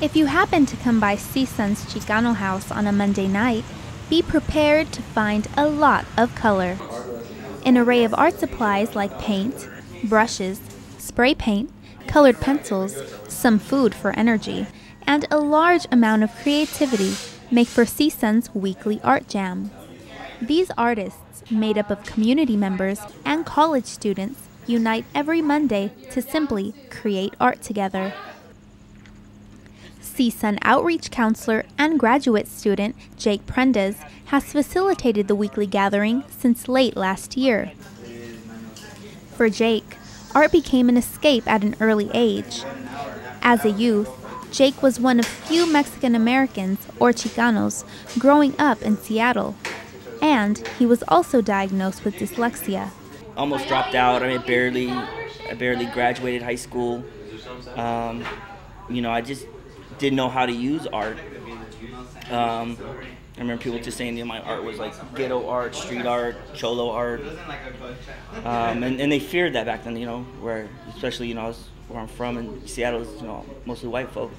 If you happen to come by CSUN's Chicano house on a Monday night, be prepared to find a lot of color. An array of art supplies like paint, brushes, spray paint, colored pencils, some food for energy, and a large amount of creativity make for CSUN's weekly art jam. These artists, made up of community members and college students, unite every Monday to simply create art together. CSUN outreach counselor and graduate student Jake Prendes has facilitated the weekly gathering since late last year. For Jake, art became an escape at an early age. As a youth, Jake was one of few Mexican Americans, or Chicanos, growing up in Seattle. And he was also diagnosed with dyslexia. Almost dropped out. I barely graduated high school. I just didn't know how to use art. I remember people just saying my art was like ghetto art, street art, cholo art, and they feared that back then. Where especially where I'm from in Seattle is mostly white folk.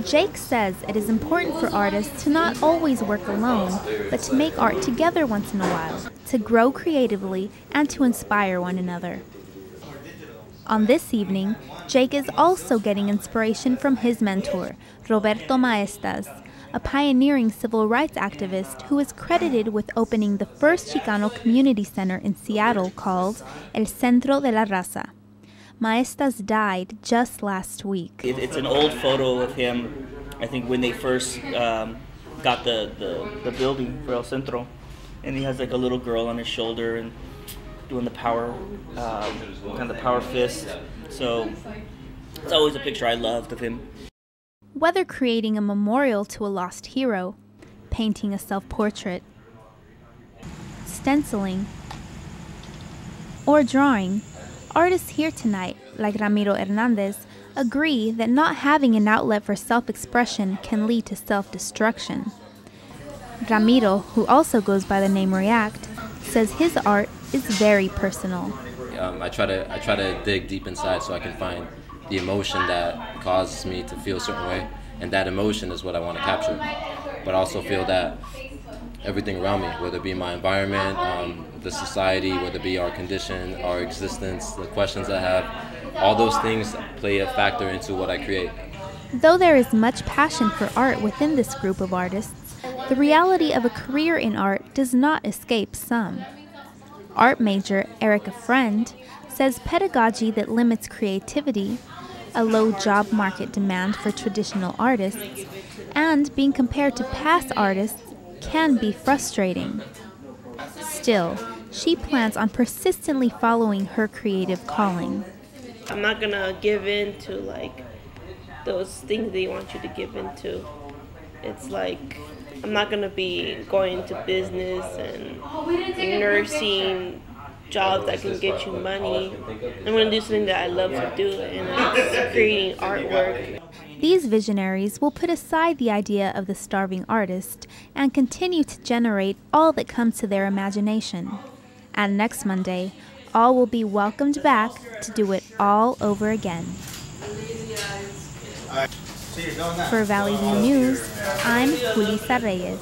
Jake says it is important for artists to not always work alone, but to make art together once in a while, to grow creatively and to inspire one another. On this evening, Jake is also getting inspiration from his mentor, Roberto Maestas, a pioneering civil rights activist who is credited with opening the first Chicano community center in Seattle called El Centro de la Raza. Maestas died just last week. It's an old photo of him, I think, when they first got the building for El Centro. And he has like a little girl on his shoulder and doing the power, kind of the power fist. So it's always a picture I loved of him. Whether creating a memorial to a lost hero, painting a self-portrait, stenciling, or drawing, artists here tonight, like Ramiro Hernandez, agree that not having an outlet for self-expression can lead to self-destruction. Ramiro, who also goes by the name React, says his art is very personal. I try to dig deep inside so I can find the emotion that causes me to feel a certain way, and that emotion is what I want to capture. But I also feel that everything around me, whether it be my environment, the society, whether it be our condition, our existence, the questions I have, all those things play a factor into what I create. Though there is much passion for art within this group of artists, the reality of a career in art does not escape some. Art major Erica Friend says pedagogy that limits creativity, a low job market demand for traditional artists, and being compared to past artists can be frustrating. Still, she plans on persistently following her creative calling. I'm not gonna give in to those things they want you to give into. It's like I'm not gonna be going into business and nursing jobs that can get you money. I'm gonna do something that I love to do, and it's creating artwork. These visionaries will put aside the idea of the starving artist and continue to generate all that comes to their imagination. And next Monday, all will be welcomed back to do it all over again. For Valley View News, I'm Julissa Reyes.